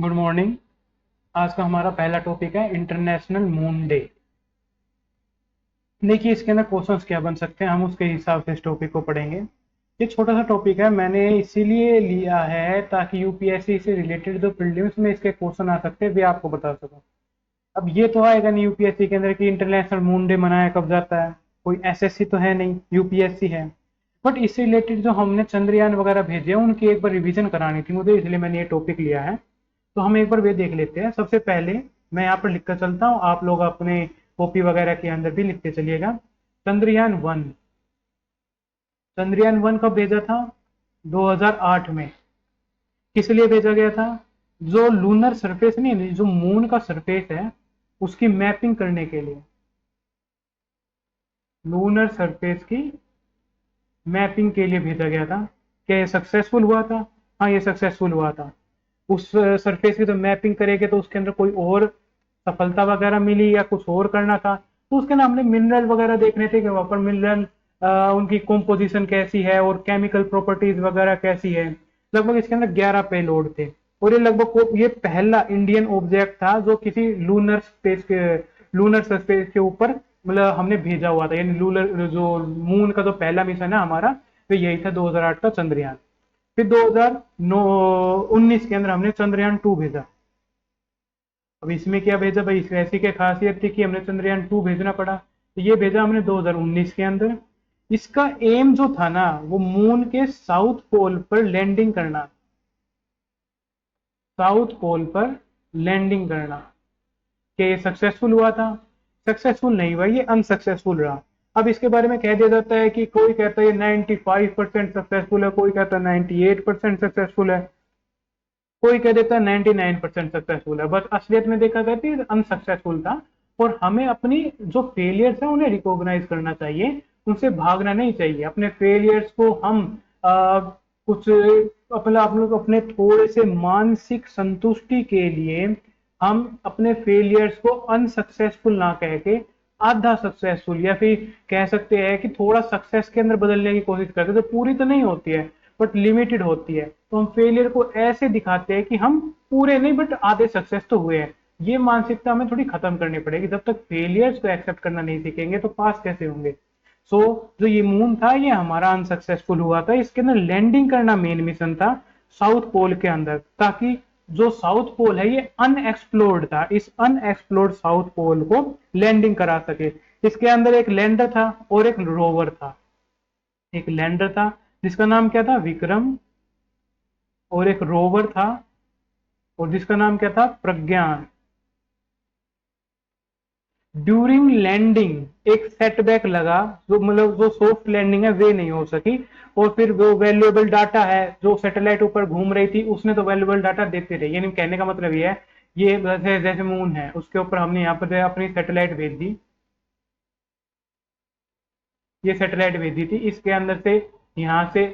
Good morning. आज का हमारा पहला टॉपिक है इंटरनेशनल मून डे। देखिए इसके अंदर क्वेश्चंस क्या बन सकते हैं, हम उसके हिसाब से इस टॉपिक को पढ़ेंगे। ये छोटा सा टॉपिक है, मैंने इसीलिए लिया है ताकि यूपीएससी से रिलेटेड जो प्रीलिम्स में इसके क्वेश्चन आ सकते हैं वे आपको बता सकूं। अब ये तो आएगा नहीं यूपीएससी के अंदर कि इंटरनेशनल मून डे मनाया कब जाता है, कोई एसएससी तो है नहीं, यूपीएससी है। बट इससे रिलेटेड जो हमने चंद्रयान वगैरह भेजे हैं उनकी एक बार रिवीजन करानी थी मुझे, इसलिए मैंने ये टॉपिक लिया है। तो हम एक बार वे देख लेते हैं। सबसे पहले मैं यहाँ पर लिखकर चलता हूँ, आप लोग अपने कॉपी वगैरह के अंदर भी लिखते चलिएगा। चंद्रयान 1। चंद्रयान 1 कब भेजा था? 2008 में। किस लिए भेजा गया था? जो लूनर सरफेस नहीं, जो मून का सरफेस है उसकी मैपिंग करने के लिए। लूनर सरफेस की मैपिंग के लिए भेजा गया था। क्या ये सक्सेसफुल हुआ था? हाँ, ये सक्सेसफुल हुआ था। उस सरफेस की तो मैपिंग करेंगे तो उसके अंदर कोई और सफलता वगैरह मिली या कुछ और करना था, तो उसके अंदर हमने मिनरल वगैरह देखने थे कि वहां पर मिनरल उनकी कॉम्पोजिशन कैसी है और केमिकल प्रॉपर्टीज वगैरह कैसी है। लगभग इसके अंदर 11 पेलोड थे। और ये लगभग ये पहला इंडियन ऑब्जेक्ट था जो किसी लूनर सरफेस के ऊपर मतलब हमने भेजा हुआ था, यानी लूनर जो मून का जो पहला मिशन है हमारा, तो यही था 2008 का चंद्रयान। फिर 2019 के अंदर हमने चंद्रयान 2 भेजा। अब इसमें क्या भेजा भाई, इसमें ऐसी क्या खासियत थी कि हमने चंद्रयान 2 भेजना पड़ा, तो ये भेजा हमने 2019 के अंदर। इसका एम जो था ना वो मून के साउथ पोल पर लैंडिंग करना। साउथ पोल पर लैंडिंग करना। क्या ये सक्सेसफुल हुआ था? सक्सेसफुल नहीं हुआ, ये अनसक्सेसफुल रहा। अब इसके बारे में कह दिया जाता है कि कोई कहता है ये 95% सक्सेसफुल है, कोई कहता है 98% सक्सेसफुल है, कोई कह देता है 99% सक्सेसफुल है। बस असलियत में देखा जाए तो अनसक्सेसफुल था। और हमें अपनी जो फेलियर्स है उन्हें रिकॉग्नाइज करना चाहिए, उनसे भागना नहीं चाहिए। अपने फेलियर्स को हम कुछ अपना आप लोग अपने थोड़े से मानसिक संतुष्टि के लिए हम अपने फेलियर्स को अनसक्सेसफुल ना कह के आधा सक्सेसफुल या फिर कह सकते हैं कि थोड़ा सक्सेस के अंदर बदलने की कोशिश करते हैं। तो पूरी तो नहीं होती है बट लिमिटेड होती है, तो हम फेलियर को ऐसे दिखाते हैं कि हम पूरे नहीं बट आधे सक्सेस तो हुए हैं। ये मानसिकता हमें थोड़ी खत्म करनी पड़ेगी। जब तक फेलियर्स को एक्सेप्ट करना नहीं सीखेंगे तो पास कैसे होंगे। जो ये मून था ये हमारा अनसक्सेसफुल हुआ था, इसके अंदर लैंडिंग करना मेन मिशन था साउथ पोल के अंदर, ताकि जो साउथ पोल है ये अनएक्सप्लोर्ड था, इस अनएक्सप्लोर्ड साउथ पोल को लैंडिंग करा सके। इसके अंदर एक लैंडर था और एक रोवर था। एक लैंडर था जिसका नाम क्या था, विक्रम, और एक रोवर था और जिसका नाम क्या था, प्रज्ञान। ड्यूरिंग लैंडिंग एक सेटबैक लगा, जो मतलब जो सॉफ्ट लैंडिंग है वे नहीं हो सकी। और फिर वो वैल्यूएबल डाटा है जो सैटेलाइट ऊपर घूम रही थी उसने तो वैल्यूएबल डाटा देते रहे। यानी कहने का मतलब ये है, ये जैसे जैसे मून है उसके ऊपर हमने यहाँ पर अपनी सैटेलाइट भेज दी, ये सैटेलाइट भेजी थी, इसके अंदर से यहाँ से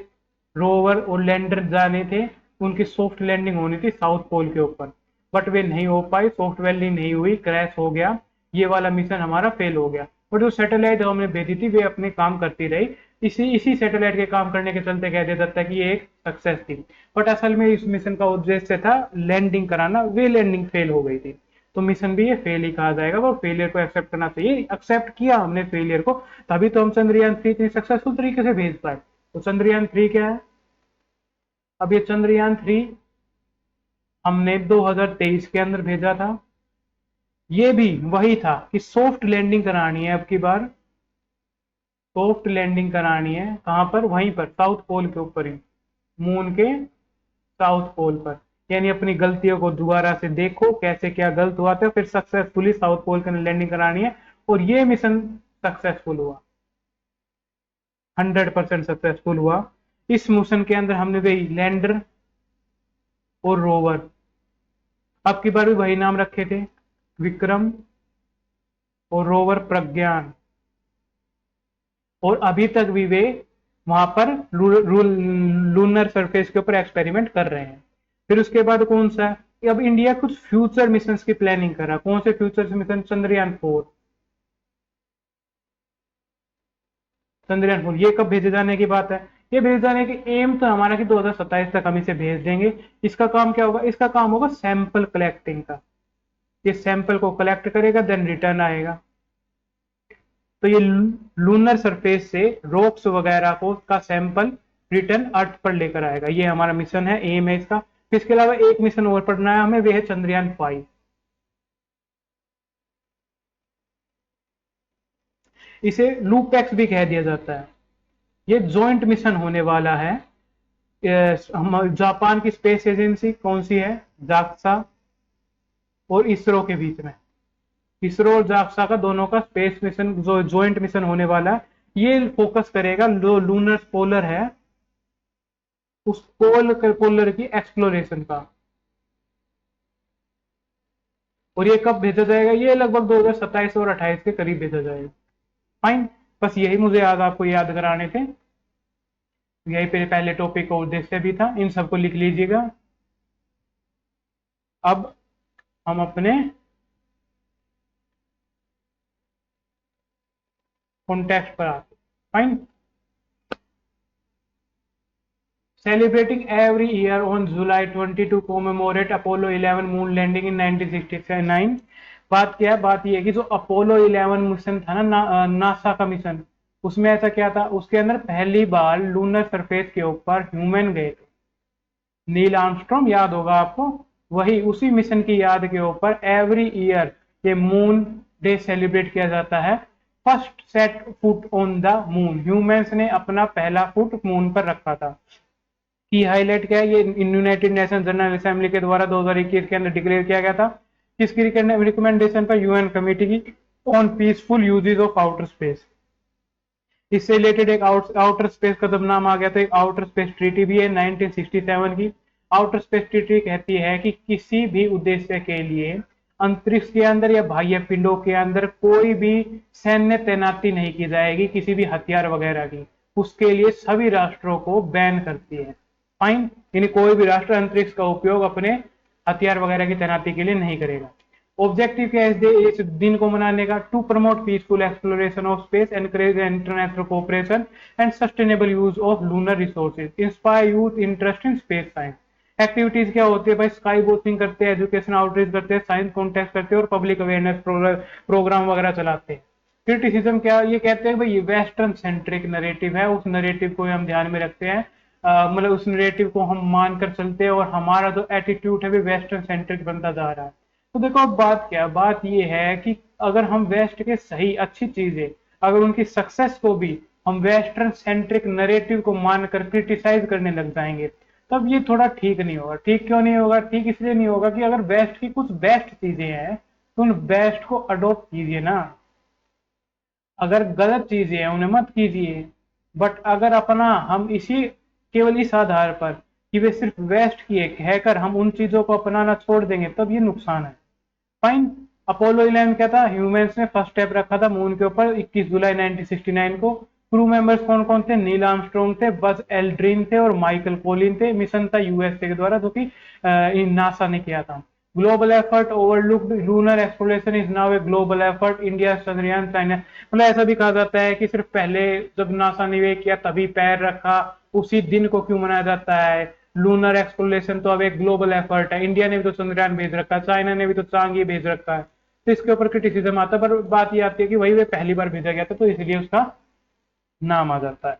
रोवर और लैंडर जाने थे, उनकी सॉफ्ट लैंडिंग होनी थी साउथ पोल के ऊपर। बट वे नहीं हो पाई, सॉफ्ट लैंडिंग नहीं हुई, क्रैश हो गया, ये वाला मिशन हमारा फेल हो गया। बट जो सैटेलाइट हमने भेजी थी वे अपने काम करती रही। इसी इसी सैटेलाइट के काम करने के चलते कह दिया जाता है कि ये एक सक्सेस थी। बट असल में इस मिशन का उद्देश्य था लैंडिंग कराना, वे लैंडिंग फेल हो गई थी। तो मिशन भी ये फेल ही कहा जाएगा। वो फेलियर को एक्सेप्ट करना चाहिए, एक्सेप्ट किया हमने फेलियर को, तभी तो हम चंद्रयान 3 इतनी सक्सेसफुल तरीके से भेज पाए। तो चंद्रयान 3 क्या है? अब ये चंद्रयान 3 हमने 2023 के अंदर भेजा था। ये भी वही था कि सॉफ्ट लैंडिंग करानी है, अब की बार सॉफ्ट लैंडिंग करानी है। कहां पर? वहीं पर साउथ पोल के ऊपर ही, मून के साउथ पोल पर। यानी अपनी गलतियों को दोबारा से देखो कैसे क्या गलत हुआ था, फिर सक्सेसफुली साउथ पोल के लैंडिंग करानी है। और ये मिशन सक्सेसफुल हुआ, 100% सक्सेसफुल हुआ। इस मिशन के अंदर हमने वही लैंडर और रोवर, अब की बार भी वही नाम रखे थे, विक्रम और रोवर प्रज्ञान। और अभी तक भी वे वहां पर लूनर सरफेस के ऊपर एक्सपेरिमेंट कर रहे हैं। फिर उसके बाद कौन सा? अब इंडिया कुछ फ्यूचर मिशन की प्लानिंग कर रहा है। कौन से फ्यूचर मिशन? चंद्रयान 4। ये कब भेजे जाने की बात है? ये भेज जाने के एम तो हमारा कि 2027 तक हम इसे भेज देंगे। इसका काम क्या होगा, इसका काम होगा सैंपल कलेक्टिंग का। ये सैंपल को कलेक्ट करेगा देन रिटर्न आएगा। तो ये लूनर सरफेस से रॉक्स वगैरह को का सैंपल रिटर्न अर्थ पर लेकर आएगा। ये हमारा मिशन है, एम है इसका। इसके अलावा एक मिशन और पढ़ना है हमें, वह है चंद्रयान 5। इसे लूपैक्स भी कह दिया जाता है। ये जॉइंट मिशन होने वाला है जापान की स्पेस एजेंसी कौन सी है, जाक्सा, और इसरो के बीच में। इसरो और जाक्सा का दोनों का स्पेस मिशन जो ज्वाइंट मिशन होने वाला है, ये फोकस करेगा जो लूनर पोलर है उस पोलर की एक्सप्लोरेशन का। और ये कब भेजा जाएगा, ये लगभग 2027 और 28 के करीब भेजा जाएगा। फाइन, बस यही मुझे आज आपको याद कराने थे। यही पे पहले टॉपिक का उद्देश्य भी था, इन सबको लिख लीजिएगा। अब हम अपने कॉन्टेक्स्ट पर आते। Fine, celebrating every year on July 20 to commemorate Apollo 11 moon landing in 1969। बात क्या है, बात ये है कि जो अपोलो 11 मिशन था ना, नासा का मिशन, उसमें ऐसा क्या था, उसके अंदर पहली बार लूनर सरफेस के ऊपर ह्यूमन गए थे। नील आर्मस्ट्रॉन्ग याद होगा आपको, वही उसी मिशन की याद के ऊपर एवरी ईयर ये मून डे सेलिब्रेट किया जाता है। First set foot on the moon, humans ने अपना पहला फुट मून पर रखा था। की हाईलाइट क्या है, ये यूनाइटेड नेशन जनरल असेंबली के द्वारा 2021 के अंदर डिक्लेयर किया गया था। किसकी रिकमेंडेशन पर, यूएन कमेटी की on peaceful uses of outer space. इससे रिलेटेड एक आउटर स्पेस का जब नाम आ गया तो एक आउटर स्पेस ट्रीटी भी है 1967 की। आउटर स्पेस ट्रीटी कहती है कि किसी भी उद्देश्य के लिए अंतरिक्ष के अंदर या बाह्य पिंडों के अंदर कोई भी सैन्य तैनाती नहीं की जाएगी, किसी भी हथियार वगैरह की। उसके लिए सभी राष्ट्रों को बैन करती है। फाइन, यानी कोई भी राष्ट्र अंतरिक्ष का उपयोग अपने हथियार वगैरह की तैनाती के लिए नहीं करेगा। ऑब्जेक्टिव क्या है इस दिन को मनाने का, to promote peaceful exploration of space, encourage international cooperation and sustainable use of lunar resources, inspire youth interest in space science. Activities क्या होती है भाई, स्काई वॉचिंग करते हैं, एजुकेशन आउटरीच करते हैं, साइंस कॉन्टेस्ट करते हैं और पब्लिक अवेयरनेस प्रोग्राम वगैरह चलाते हैं। क्रिटिसिज्म क्या, ये कहते हैं भाई वेस्टर्न सेंट्रिक नरेटिव है, उस नरेटिव को हम ध्यान में रखते हैं, मतलब उस नरेटिव को हम मानकर चलते हैं और हमारा जो एटीट्यूड है वो वेस्टर्न सेंट्रिक बनता जा रहा है। तो देखो अब बात क्या, बात ये है कि अगर हम वेस्ट के सही अच्छी चीजें, अगर उनकी सक्सेस को भी हम वेस्टर्न सेंट्रिक नरेटिव को मानकर क्रिटिसाइज करने लग जाएंगे, तब ये थोड़ा ठीक नहीं होगा। ठीक क्यों नहीं होगा, ठीक इसलिए नहीं होगा कि अगर वेस्ट की कुछ बेस्ट चीजें हैं तो उन बेस्ट को अडॉप्ट कीजिए ना। अगर गलत चीजें हैं उन्हें मत कीजिए। बट अगर अपना हम इसी केवल इस आधार पर कि वे सिर्फ वेस्ट की है कहकर हम उन चीजों को अपनाना छोड़ देंगे, तब ये नुकसान है। फाइन, अपोलो 11 क्या था, ह्यूमंस ने फर्स्ट स्टेप रखा था मून के ऊपर 21 जुलाई 1969 को। क्रू मेंबर्स कौन कौन थे, नील आर्मस्ट्रॉन्ग थे, बज एल्ड्रिन थे और माइकल कोलिन थे। मिशन था यूएसए के द्वारा जो कि नासा ने किया था। Global effort overlooked lunar exploration is now a global effort, India, Chandrayaan, China. मतलब ऐसा भी कहा जाता है कि सिर्फ पहले जब नासा ने ये किया तभी पैर रखा, उसी दिन को क्यों मनाया जाता है। लूनर एक्सप्लोरेशन तो अब एक ग्लोबल एफर्ट है, इंडिया ने भी तो चंद्रयान भेज रखा है, चाइना ने भी तो चांद भेज रखा है। तो इसके ऊपर क्रिटिसिज्म आता है, पर बात ये आती है कि वही वे पहली बार भेजा गया था तो इसलिए उसका नाम आ जाता है।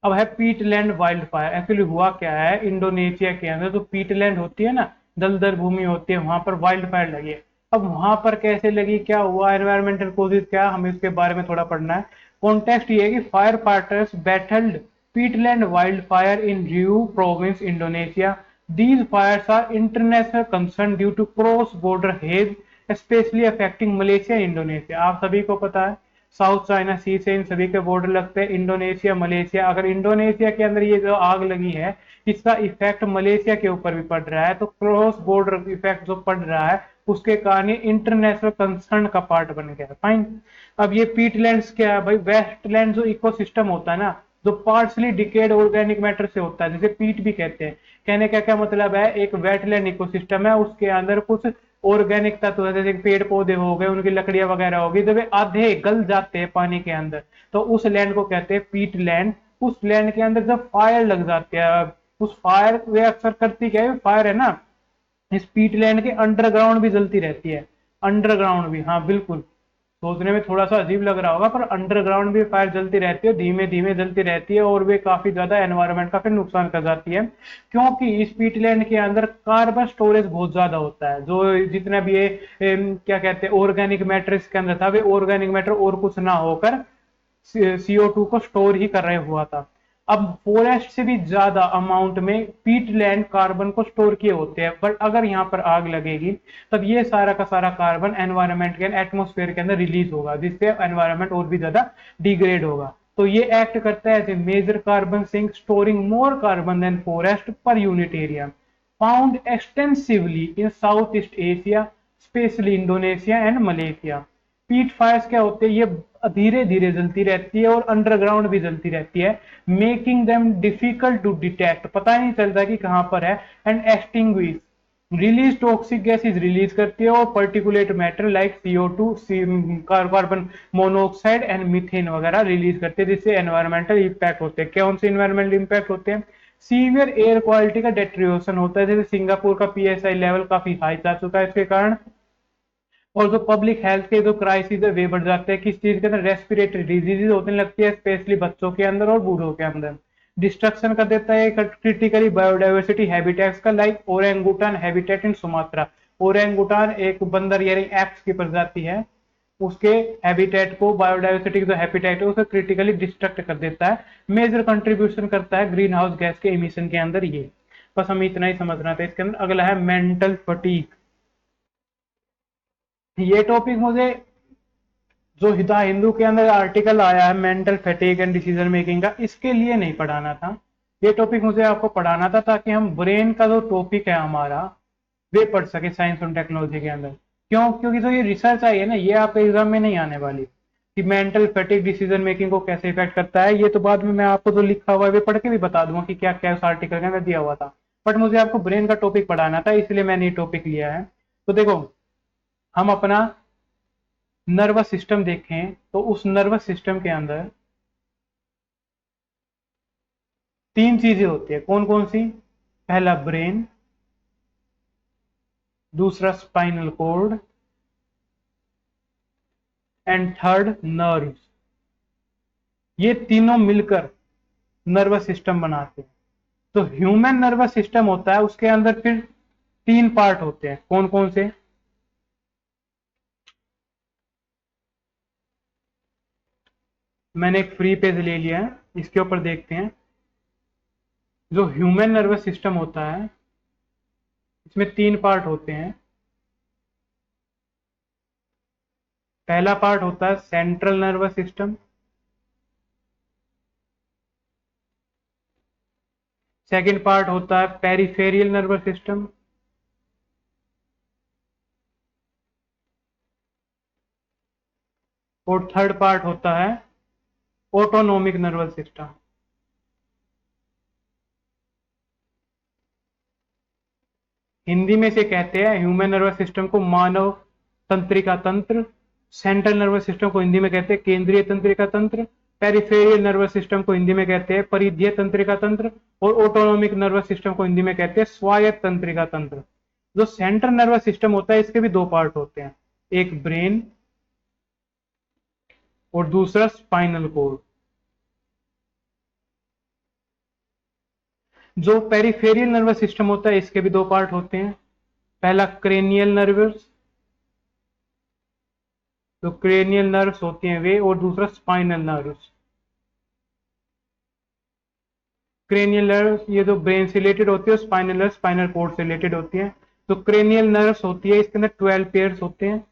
अब है पीटलैंड वाइल्ड फायर। एक्चुअली हुआ क्या है, इंडोनेशिया के अंदर जो पीटलैंड होती है ना, दलदल भूमि होती है, वहां पर वाइल्ड फायर लगी है। अब वहां पर कैसे लगी, क्या हुआ, एनवायरमेंटल कोजेज क्या, हमें इसके बारे में थोड़ा पढ़ना है। कॉन्टेक्स्ट ये है कि fire fighters battled peatland wildfire in Riau province, Indonesia. These fires are international concern due to cross-border haze, especially affecting Malaysia and Indonesia. आप सभी को पता है साउथ चाइना सी से इन सभी के बॉर्डर लगते हैं, इंडोनेशिया, मलेशिया। अगर इंडोनेशिया के अंदर ये जो आग लगी है इसका इफेक्ट मलेशिया के ऊपर भी पड़ रहा है, तो क्रॉस बॉर्डर इफेक्ट जो पड़ रहा है उसके कारण इंटरनेशनल कंसर्न का पार्ट बन गया। फाइन, अब ये पीटलैंड्स क्या है भाई, वेस्टलैंड जो इकोसिस्टम होता है ना, जो पार्शली डिकेड ऑर्गेनिक मैटर से होता है, जिसे पीट भी कहते हैं। कहने का क्या मतलब है, एक वेटलैंड इकोसिस्टम है, उसके अंदर कुछ ऑर्गेनिक तत्व है, जैसे पेड़ पौधे हो गए, उनकी लकड़ियां वगैरह होगी, जब वे आधे गल जाते हैं पानी के अंदर तो उस लैंड को कहते हैं पीट लैंड। उस लैंड के अंदर जब फायर लग जाती है, उस फायर वे अक्सर करती क्या है, फायर है ना, इस पीटलैंड के अंडरग्राउंड भी जलती रहती है। अंडरग्राउंड भी, हाँ बिल्कुल, सोचने में थोड़ा सा अजीब लग रहा होगा, पर अंडरग्राउंड भी फायर जलती रहती है, धीमे धीमे जलती रहती है, और वे काफी ज्यादा एनवायरनमेंट का फिर नुकसान कर जाती है, क्योंकि इस पीटलैंड के अंदर कार्बन स्टोरेज बहुत ज्यादा होता है। जो जितना भी ये क्या कहते हैं ऑर्गेनिक मैटर इसके अंदर था, वे ऑर्गेनिक मैटर और कुछ ना होकर CO2 को स्टोर ही कर रहे हुआ था। अब फॉरेस्ट से भी ज्यादा अमाउंट में पीटलैंड कार्बन को स्टोर किए होते हैं, बट अगर यहाँ पर आग लगेगी तब ये सारा का सारा कार्बन एनवायरनमेंट के एटमोस्फेयर के अंदर रिलीज होगा, जिससे एनवायरनमेंट और भी ज्यादा डिग्रेड होगा। तो ये एक्ट करता है as a major carbon sink, storing more carbon than forest per unit area, found extensively in South East Asia, specially Indonesia and Malaysia. Peat fires क्या होते हैं, ये धीरे धीरे जलती रहती है और अंडरग्राउंड भी जलती रहती है, making them difficult to detect, पता ही नहीं चलता कि कहां पर है, and extinguish, release toxic gases release करती है, और particulate matter like CO2, carbon monoxide and methane वगैरह रिलीज करते हैं, जिससे एनवायरमेंटल इंपैक्ट होते हैं। कौन से एनवायरमेंटल इंपैक्ट होते हैं, सीवियर एयर क्वालिटी का डेट्रियोशन होता है, जैसे सिंगापुर का PSI लेवल काफी हाई जा चुका है इसके कारण, और जो पब्लिक हेल्थ के जो क्राइसिस है वे बढ़ जाते हैं, किस चीज के अंदर, रेस्पिरेटरी डिजीज होने लगती है, स्पेशली बच्चों के अंदर और बूढ़ों के अंदर। डिस्ट्रक्शन कर देता है क्रिटिकली बायोडाइवर्सिटी हैबिटेट्स का, लाइक ओरेंगुटान हैबिटेट इन सुमात्रा। ओरेंगुटान एक बंदर यानी एप्स की प्रजाति है, उसके हैबिटेट को, बायोडाइवर्सिटी जो हैबिटेट है उसे क्रिटिकली डिस्ट्रक्ट कर देता है, मेजर कंट्रीब्यूशन करता है ग्रीन हाउस गैस के इमिशन के अंदर ये। बस हम इतना ही समझना था इसके अंदर। अगला है मेंटल फटीक। ये टॉपिक मुझे जो हिता हिंदू के अंदर आर्टिकल आया है mental fatigue and decision making का, इसके लिए नहीं पढ़ाना था। ये टॉपिक मुझे आपको पढ़ाना था ताकि हम ब्रेन का जो टॉपिक है हमारा वे पढ़ सके साइंस और टेक्नोलॉजी के अंदर। क्यों, क्योंकि जो ये रिसर्च आई है ना, ये आपके एग्जाम में नहीं आने वाली कि मेंटल फैटिग डिसीजन मेकिंग को कैसे इफेक्ट करता है। ये तो बाद में मैं आपको जो लिखा हुआ है वे पढ़ के भी बता दूंगा कि क्या क्या उस आर्टिकल के अंदर दिया हुआ था, बट मुझे आपको ब्रेन का टॉपिक पढ़ाना था, इसलिए मैंने ये टॉपिक लिया है। तो देखो, हम अपना नर्वस सिस्टम देखें तो उस नर्वस सिस्टम के अंदर तीन चीजें होती है। कौन कौन सी, पहला ब्रेन, दूसरा spinal cord, and third nerve. ये तीनों मिलकर नर्वस सिस्टम बनाते हैं। तो ह्यूमन नर्वस सिस्टम होता है, उसके अंदर फिर तीन पार्ट होते हैं। कौन कौन से, मैंने एक फ्री पेज ले लिया है, इसके ऊपर देखते हैं। जो ह्यूमन नर्वस सिस्टम होता है इसमें तीन पार्ट होते हैं। पहला पार्ट होता है central nervous system, second part होता है पेरिफेरियल नर्वस सिस्टम, और थर्ड पार्ट होता है ऑटोनोमिक नर्वस सिस्टम। हिंदी में से कहते हैं ह्यूमन नर्वस सिस्टम को मानव तंत्रिका तंत्र, सेंट्रल नर्वस सिस्टम को हिंदी में कहते हैं केंद्रीय तंत्रिका तंत्र, पेरिफेरियल नर्वस सिस्टम को हिंदी में कहते हैं परिधीय तंत्रिका तंत्र, और ऑटोनोमिक नर्वस सिस्टम को हिंदी में कहते हैं स्वायत्त तंत्रिका तंत्र। जो सेंट्रल नर्वस सिस्टम होता है इसके भी दो पार्ट होते हैं, एक ब्रेन और दूसरा स्पाइनल कोड। जो पेरिफेरियल नर्वस सिस्टम होता है इसके भी दो पार्ट होते हैं, पहला क्रेनियल नर्वस, तो क्रेनियल नर्व्स होते हैं वे, और दूसरा स्पाइनल नर्व्स। क्रेनियल नर्व्स ये जो ब्रेन से रिलेटेड होती है, स्पाइनल नर्व स्पाइनल कोड से रिलेटेड होती है। तो क्रेनियल नर्व्स होती है इसके अंदर 12 पेयर्स होते हैं,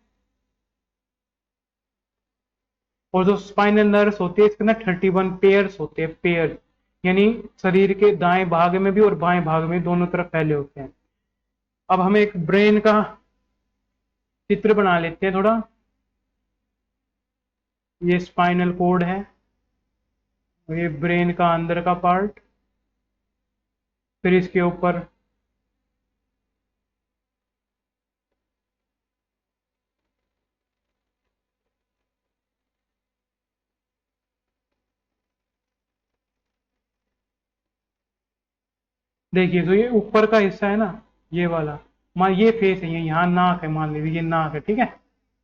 और जो स्पाइनल नर्व्स होती है इसके अंदर 31 पेयर्स होते हैं, पेयर यानी शरीर के दाएं भाग में भी और बाएं भाग में दोनों तरफ फैले होते हैं। अब हम एक ब्रेन का चित्र बना लेते हैं थोड़ा। ये स्पाइनल कोड है, ये ब्रेन का अंदर का पार्ट, फिर इसके ऊपर देखिए जो ये ऊपर का हिस्सा है ना, ये वाला, मान ये फेस है, ये यहाँ नाक है, मान लीजिए ये नाक है, ठीक है,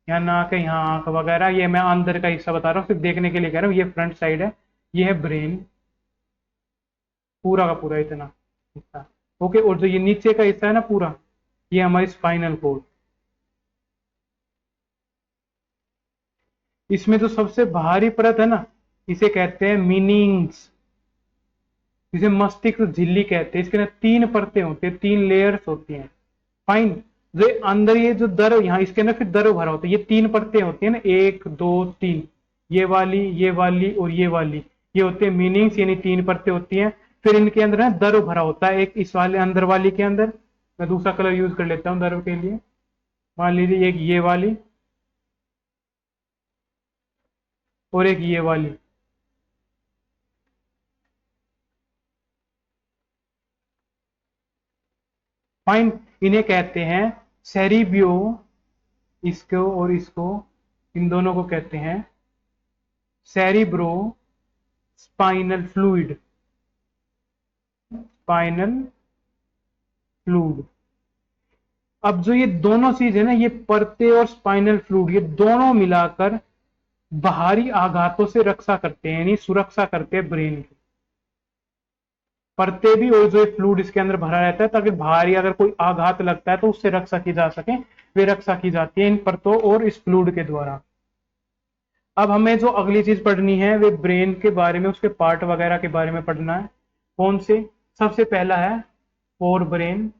यहाँ नाक है, यहाँ आंख वगैरह, ये मैं अंदर का हिस्सा बता रहा हूँ, सिर्फ देखने के लिए कह रहा हूँ, ये फ्रंट साइड है, ये है ब्रेन, पूरा का पूरा इतना हिस्सा। ओके, और जो ये नीचे का हिस्सा है ना पूरा, ये हमारी स्पाइनल कोड। इसमें जो सबसे बाहरी परत है ना, इसे कहते हैं मीनिंग्स, इसे मस्तिष्क झिल्ली कहते हैं। इसके अंदर 3 परतें होती है, 3 लेयर्स होती हैं। फाइन। जो अंदर ये जो दर यहाँ इसके अंदर फिर दर भरा होता है, ये 3 परतें होती है ना, 1 2 3, ये वाली और ये वाली, ये होते हैं मीनिंग्स, यानी 3 परतें होती हैं। फिर इनके अंदर ना दर भरा होता है, एक इस वाले अंदर वाली के अंदर, मैं दूसरा कलर यूज कर लेता हूँ दर के लिए, मान लीजिए एक ये वाली और एक ये वाली। फाइन। इन्हें कहते हैं सेरिबियो, इसको और इसको, इन दोनों को कहते हैं cerebro spinal fluid, spinal fluid. अब जो ये दोनों चीज है ना, ये परते और स्पाइनल फ्लूइड, ये दोनों मिलाकर बाहरी आघातों से रक्षा करते हैं, यानी सुरक्षा करते हैं ब्रेन की। परते भी और जो फ्लूइड इसके अंदर भरा रहता है, ताकि बाहरी अगर कोई आघात लगता है तो उससे रक्षा की जा सके, वे रक्षा की जाती है इन परतों और इस फ्लूइड के द्वारा। अब हमें जो अगली चीज पढ़नी है वे ब्रेन के बारे में, उसके पार्ट वगैरह के बारे में पढ़ना है। कौन से? सबसे पहला है फोर ब्रेन।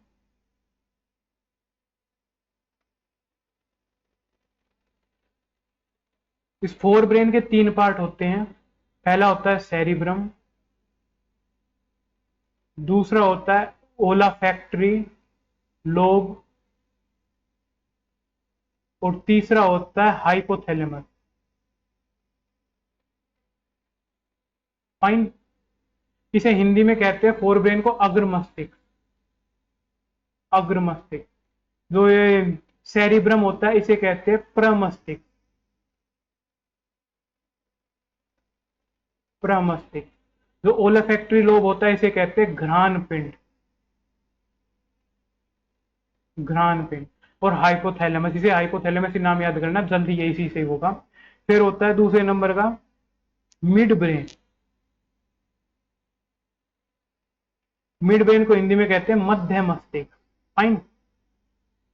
इस फोर ब्रेन के 3 पार्ट होते हैं। पहला होता है सेरिब्रम, दूसरा होता है ओलाफैक्टरी लोब, और तीसरा होता है हाइपोथैलेमस। फाइन। इसे हिंदी में कहते हैं फोर ब्रेन को अग्र मस्तिष्क, अग्र मस्तिष्क। जो ये सेरिब्रम होता है इसे कहते हैं प्रमस्तिष्क, प्रमस्तिष्क। जो ओलाफैक्टरी लोब होता है इसे कहते हैं घ्राण पिंड, घ्राण पिंड। और हाइपोथैलेमस, इसे हाइपोथैलेमस ही नाम याद करना, जल्दी ये इसी से होगा। फिर होता है दूसरे नंबर का मिड ब्रेन। मिड ब्रेन को हिंदी में कहते हैं मध्य मस्तिष्क। फाइन।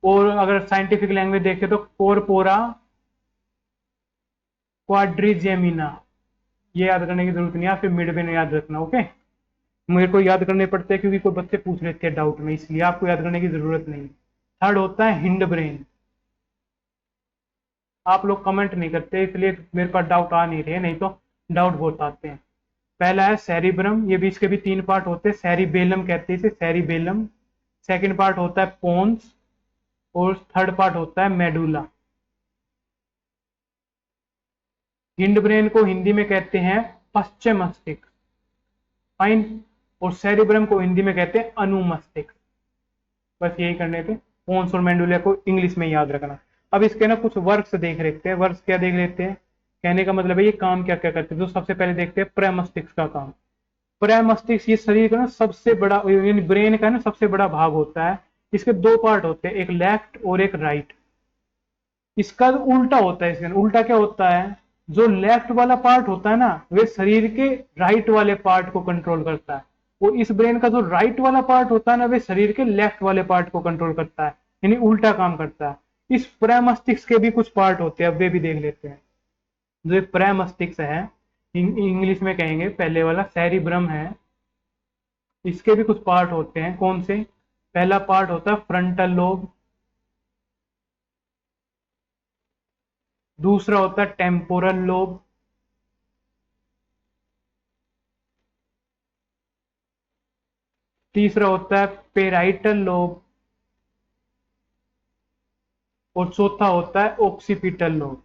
और अगर साइंटिफिक लैंग्वेज देखें तो कोरपोरा क्वाड्रिजेमिना, ये याद करने की जरूरत नहीं है, फिर मिड ब्रेन याद रखना। ओके, मेरे को याद करने पड़ते हैं क्योंकि कोई बच्चे पूछ लेते हैं डाउट में, इसलिए आपको याद करने की जरूरत नहीं। थर्ड होता है हिंड ब्रेन। आप लोग कमेंट नहीं करते इसलिए मेरे पास डाउट आ नहीं रहे, नहीं तो डाउट बहुत आते हैं। पहला है सेरिब्रम, ये भी, इसके भी 3 पार्ट होते हैं, सेरिबेलम कहते हैं इसे, सेरिबेलम। सेकंड पार्ट होता है पोन्स, और थर्ड पार्ट होता है मेडुला। हिंड ब्रेन को हिंदी में कहते हैं पश्चिम मस्तिष्क। फाइन। और सेरिब्रम को हिंदी में कहते हैं अनुमस्तिष्क। बस यही करने थे। पोन्स और मेडुला को इंग्लिश में याद रखना। अब इसके ना कुछ वर्क्स देख लेते हैं। वर्क्स क्या देख लेते हैं, कहने का मतलब है ये काम क्या क्या करते हैं। तो सबसे पहले देखते हैं प्रमस्तिष्क का काम। प्रमस्तिष्क ये शरीर का ना सबसे बड़ा, यानी ब्रेन का ना सबसे बड़ा भाग होता है। इसके 2 पार्ट होते हैं, एक लेफ्ट और एक राइट। इसका उल्टा होता है, इसके उल्टा क्या होता है, जो लेफ्ट वाला पार्ट होता है ना, वे शरीर के राइट वाले पार्ट को कंट्रोल करता है। और इस ब्रेन का जो राइट वाला पार्ट होता है ना, वे शरीर के लेफ्ट वाले पार्ट को कंट्रोल करता है, यानी उल्टा काम करता है। इस प्रमस्तिष्क के भी कुछ पार्ट होते हैं, अब वे भी देख लेते हैं। जो प्रमस्तिष्क है, इंग्लिश में कहेंगे पहले वाला सेरिब्रम है, इसके भी कुछ पार्ट होते हैं। कौन से? पहला पार्ट होता है फ्रंटल लोब, दूसरा होता है टेम्पोरल लोब, तीसरा होता है पेराइटल लोब, और चौथा होता है ऑक्सीपिटल लोब।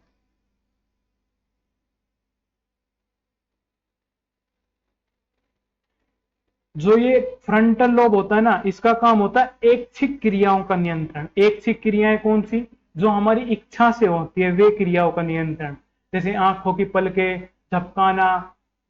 जो ये फ्रंटल लोब होता है ना, इसका काम होता है ऐच्छिक क्रियाओं का नियंत्रण। ऐच्छिक क्रियाएं कौन सी? जो हमारी इच्छा से होती है, वे क्रियाओं का नियंत्रण। जैसे आंखों की पलके झपकाना,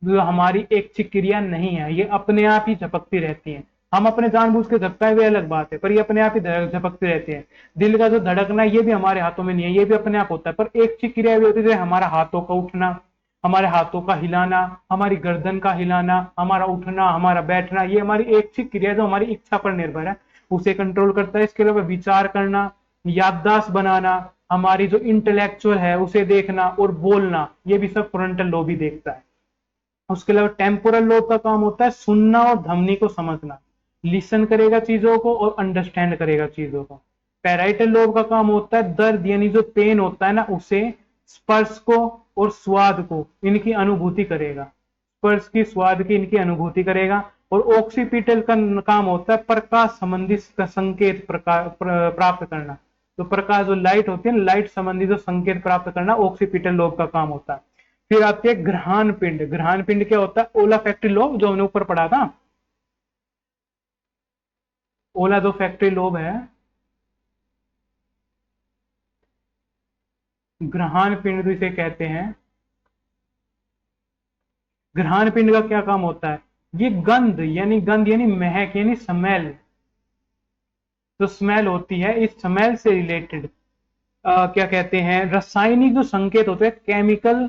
जो हमारी ऐच्छिक क्रिया नहीं है, ये अपने आप ही झपकती रहती है, हम अपने जानबूझ के झपकाए हुए अलग बात है, पर ये अपने आप ही झपकते रहते हैं। दिल का जो धड़कना ये भी हमारे हाथों में नहीं है, ये भी अपने आप होता है। पर एक चीज क्रिया भी होती है, जैसे हमारा हाथों का उठना, हमारे हाथों का हिलाना, हमारी गर्दन का हिलाना, हमारा उठना, हमारा बैठना, ये हमारी एक चीज क्रिया जो हमारी इच्छा पर निर्भर है, उसे कंट्रोल करता है। इसके अलावा विचार करना, याददाश्त बनाना, हमारी जो इंटेलेक्चुअल है उसे देखना और बोलना, ये भी सब फ्रंटल लोब ही देखता है। उसके अलावा टेम्पोरल लोब का काम होता है सुनना और ध्वनि को समझना, लिसन करेगा चीजों को और अंडरस्टैंड करेगा चीजों को। पैराइटल लोब का काम होता है दर्द यानी जो पेन होता है ना उसे, स्पर्श को और स्वाद को, इनकी अनुभूति करेगा, स्पर्श की स्वाद की इनकी अनुभूति करेगा। और ऑक्सीपिटल का काम होता है प्रकाश संबंधी संकेत प्राप्त करना, तो प्रकाश जो लाइट होती है, लाइट संबंधी जो संकेत प्राप्त करना ऑक्सीपिटल लोब का काम होता है। फिर आती है घ्राण पिंड। घ्राण पिंड क्या होता है? ओला फैक्ट्री लोब, जो हमने ऊपर पढ़ा था, ओला जो फैक्ट्री लोब है, घ्राण पिंड इसे कहते हैं। घ्राण पिंड का क्या काम होता है? ये गंध यानी महक यानी स्मेल, जो स्मेल होती है, इस स्मेल से रिलेटेड क्या कहते हैं, रासायनिक जो संकेत होते हैं, केमिकल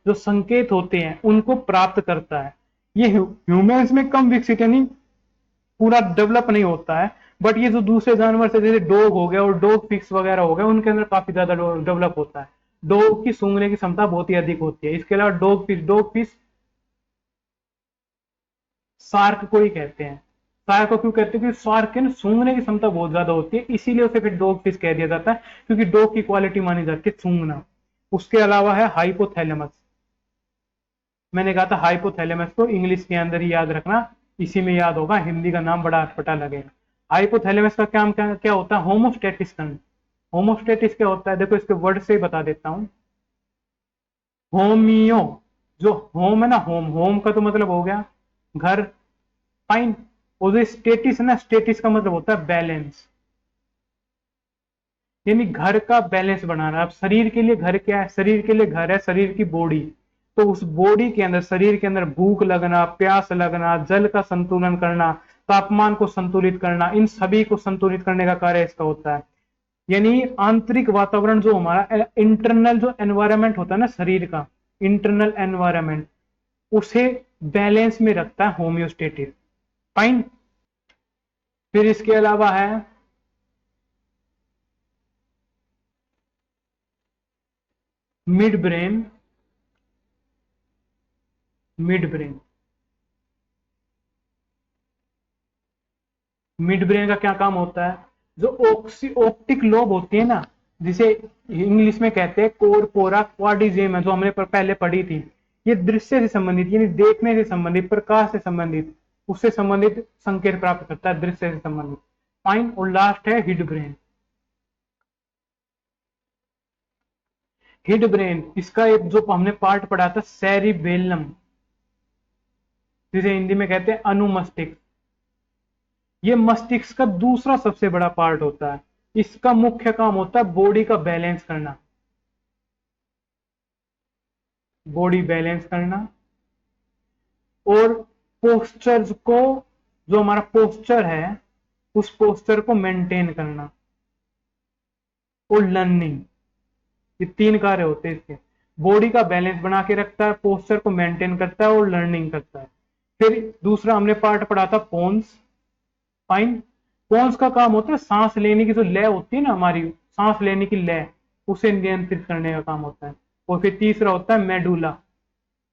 जो संकेत होते हैं उनको प्राप्त करता है। ये ह्यूमंस में कम विकसित यानी पूरा डेवलप नहीं होता है, बट ये जो दूसरे जानवर से जैसे डॉग हो गया और डॉग फिक्स वगैरह हो गया, उनके अंदर काफी ज्यादा डेवलप होता है। डॉग की सूंघने की क्षमता बहुत ही अधिक होती है। इसके अलावा डॉग फिश शार्क को ही कहते हैं। शार्क को क्यों कहते हैं? क्योंकि शार्क के सूंघने की क्षमता बहुत ज्यादा होती है, इसीलिए उसे फिर डॉग फिश कह दिया जाता है, क्योंकि डॉग की क्वालिटी मानी जाती है सूंघना। उसके अलावा है हाइपोथैलेमस। मैंने कहा था हाइपोथैलेमस को इंग्लिश के अंदर ही याद रखना, इसी में याद होगा, हिंदी का नाम बड़ा अटपटा लगेगा। हाइपोथैलेमस का काम क्या होता है? होमोस्टेटिस करना। होमोस्टेटिस क्या होता है? देखो इसके वर्ड से ही बता देता हूं। होमियो, जो होम है ना, होम होम का तो मतलब हो गया घर, फाइन। और जो स्टेटिस है ना, स्टेटिस का मतलब होता है बैलेंस, यानी घर का बैलेंस बनाना। अब शरीर के लिए घर क्या है? शरीर के लिए घर है शरीर की बॉडी। तो उस बॉडी के अंदर, शरीर के अंदर भूख लगना, प्यास लगना, जल का संतुलन करना, तापमान को संतुलित करना, इन सभी को संतुलित करने का कार्य इसका होता है। यानी आंतरिक वातावरण जो हमारा इंटरनल जो एनवायरमेंट होता है ना शरीर का, इंटरनल एनवायरमेंट, उसे बैलेंस में रखता है होम्योस्टेटिस। फाइन। फिर इसके अलावा है mid brain. Mid brain, mid brain का क्या काम होता है? जो ऑप्टिक लोब होती है ना, जिसे इंग्लिश में कहते हैं कोरपोरा क्वाड्रिजेम है, जो हमने पहले पढ़ी थी, ये दृश्य से संबंधित यानी देखने से संबंधित, प्रकाश से संबंधित, उससे संबंधित संकेत प्राप्त करता है, दृश्य से संबंधित। फाइन। और लास्ट है हिड ब्रेन। हिड ब्रेन, इसका एक जो हमने पार्ट पढ़ा था सेरिबेलम, जिसे हिंदी में कहते हैं अनुमस्तिष्क, ये मस्तिष्क का दूसरा सबसे बड़ा पार्ट होता है। इसका मुख्य काम होता है बॉडी का बैलेंस करना, बॉडी बैलेंस करना, और पोस्चर्स को, जो हमारा पोस्चर है उस पोस्चर को मेंटेन करना, और लर्निंग। ये तीन कार्य होते हैं इसके। बॉडी का बैलेंस बना के रखता है, पोस्चर को मेंटेन करता है और लर्निंग करता है। फिर दूसरा हमने पार्ट पढ़ा था पोन्स। फाइन। पोन्स का काम होता है सांस लेने की जो लय होती है ना हमारी, सांस लेने की लय, उसे नियंत्रित करने का काम होता है। और फिर तीसरा होता है मेडुला।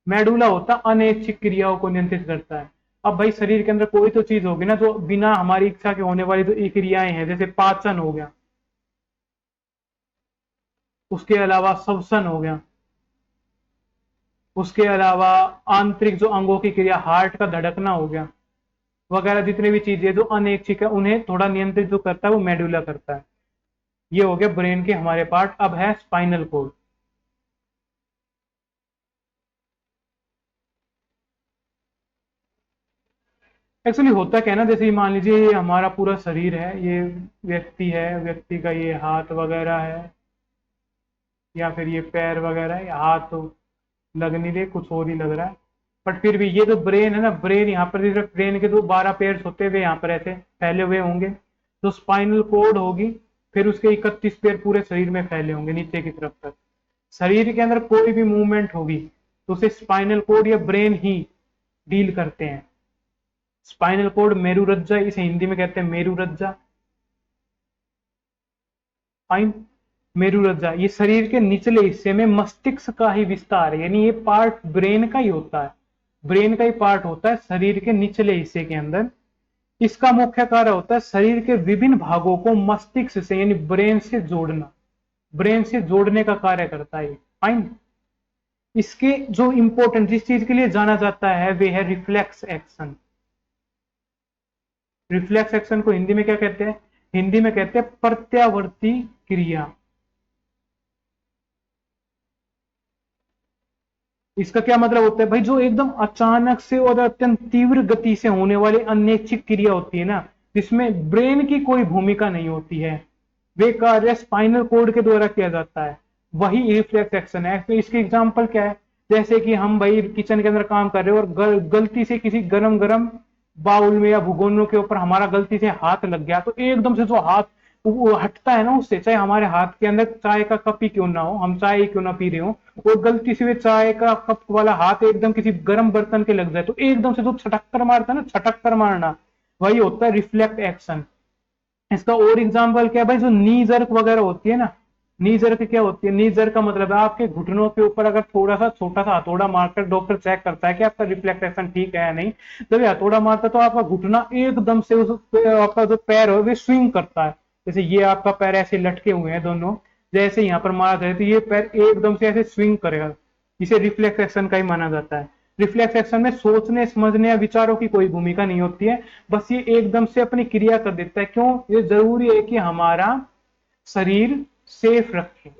मेडुला होता है अनैच्छिक क्रियाओं को नियंत्रित करता है। अब भाई शरीर के अंदर कोई तो चीज होगी ना जो बिना हमारी इच्छा के होने वाली जो क्रियाएं हैं, जैसे पाचन हो गया, उसके अलावा श्वसन हो गया, उसके अलावा आंतरिक जो अंगों की क्रिया, हार्ट का धड़कना हो गया, वगैरह जितने भी चीजें जो अनैच्छिक है उन्हें थोड़ा नियंत्रित जो करता है वो मेडुला करता है। ये हो गया ब्रेन के हमारे पार्ट। अब है स्पाइनल कोड। एक्चुअली होता क्या है ना, जैसे मान लीजिए ये हमारा पूरा शरीर है, ये व्यक्ति है, व्यक्ति का ये हाथ वगैरह है, या फिर ये पैर वगैरह है, हाथ तो लग नहीं रहे, कुछ और ही लग रहा है। बट फिर भी ये जो ब्रेन है ना, ब्रेन यहाँ पर सिर्फ ब्रेन के जो 12 पेयर्स होते हुए यहाँ पर ऐसे फैले हुए होंगे, तो स्पाइनल कोड होगी, फिर उसके 31 पेयर पूरे शरीर में फैले होंगे नीचे की तरफ तक। शरीर के अंदर कोई भी मूवमेंट होगी तो उसे स्पाइनल कोड या ब्रेन ही डील करते हैं। स्पाइनल कोड मेरुरज्जा, इसे हिंदी में कहते हैं मेरुरज्जा। फाइन। मेरुरज्जा ये शरीर के निचले हिस्से में मस्तिष्क का ही विस्तार है, यानी ये पार्ट ब्रेन का ही होता है, ब्रेन का ही पार्ट होता है शरीर के निचले हिस्से के अंदर। इसका मुख्य कार्य होता है शरीर के विभिन्न भागों को मस्तिष्क से यानी ब्रेन से जोड़ना, ब्रेन से जोड़ने का कार्य करता है। फाइन। इसके जो इंपॉर्टेंट जिस चीज के लिए जाना जाता है वे है रिफ्लेक्स एक्शन। रिफ्लेक्स एक्शन को हिंदी में क्या कहते हैं? हिंदी में कहते हैं प्रत्यावर्ती क्रिया। इसका क्या मतलब होता है भाई? जो एकदम अचानक से और अत्यंत तीव्र गति से होने वाली अनैच्छिक क्रिया होती है ना, जिसमें ब्रेन की कोई भूमिका नहीं होती है, वे कार्य स्पाइनल कोड के द्वारा किया जाता है, वही रिफ्लेक्स एक्शन है। तो इसके एग्जांपल क्या है? जैसे कि हम भाई किचन के अंदर काम कर रहे हो और गलती से किसी गरम गरम बाउल में या भगोनों के ऊपर हमारा गलती से हाथ लग गया, तो एकदम से जो हाथ वो हटता है ना उससे, चाहे हमारे हाथ के अंदर चाय का कप ही क्यों ना हो, हम चाय ही क्यों ना पी रहे हो, और गलती से वे चाय का कप वाला हाथ एकदम किसी गर्म बर्तन के लग जाए, तो एकदम से जो छटक कर मारता है ना, छटक कर मारना, वही होता है रिफ्लेक्ट एक्शन। इसका और एग्जाम्पल क्या है भाई? जो नी जर्क वगैरह होती है ना, नी जर्क क्या होती है? नी जर्क का मतलब है आपके घुटनों के ऊपर अगर थोड़ा सा छोटा सा हथौड़ा मारकर डॉक्टर चेक करता है कि आपका रिफ्लेक्स एक्शन ठीक है या नहीं, जब ये हथौड़ा मारता है तो आपका घुटना एकदम से उस आपका जो पैर है वो स्विंग करता है। जैसे ये आपका पैर ऐसे लटके हुए हैं दोनों, जैसे यहाँ पर मारा जाए तो ये पैर एकदम से ऐसे स्विंग करेगा, इसे रिफ्लेक्स एक्शन का ही माना जाता है। रिफ्लेक्स एक्शन में सोचने समझने या विचारों की कोई भूमिका नहीं होती है, बस ये एकदम से अपनी क्रिया कर देता है। क्यों? ये जरूरी है कि हमारा शरीर सेफ रखे,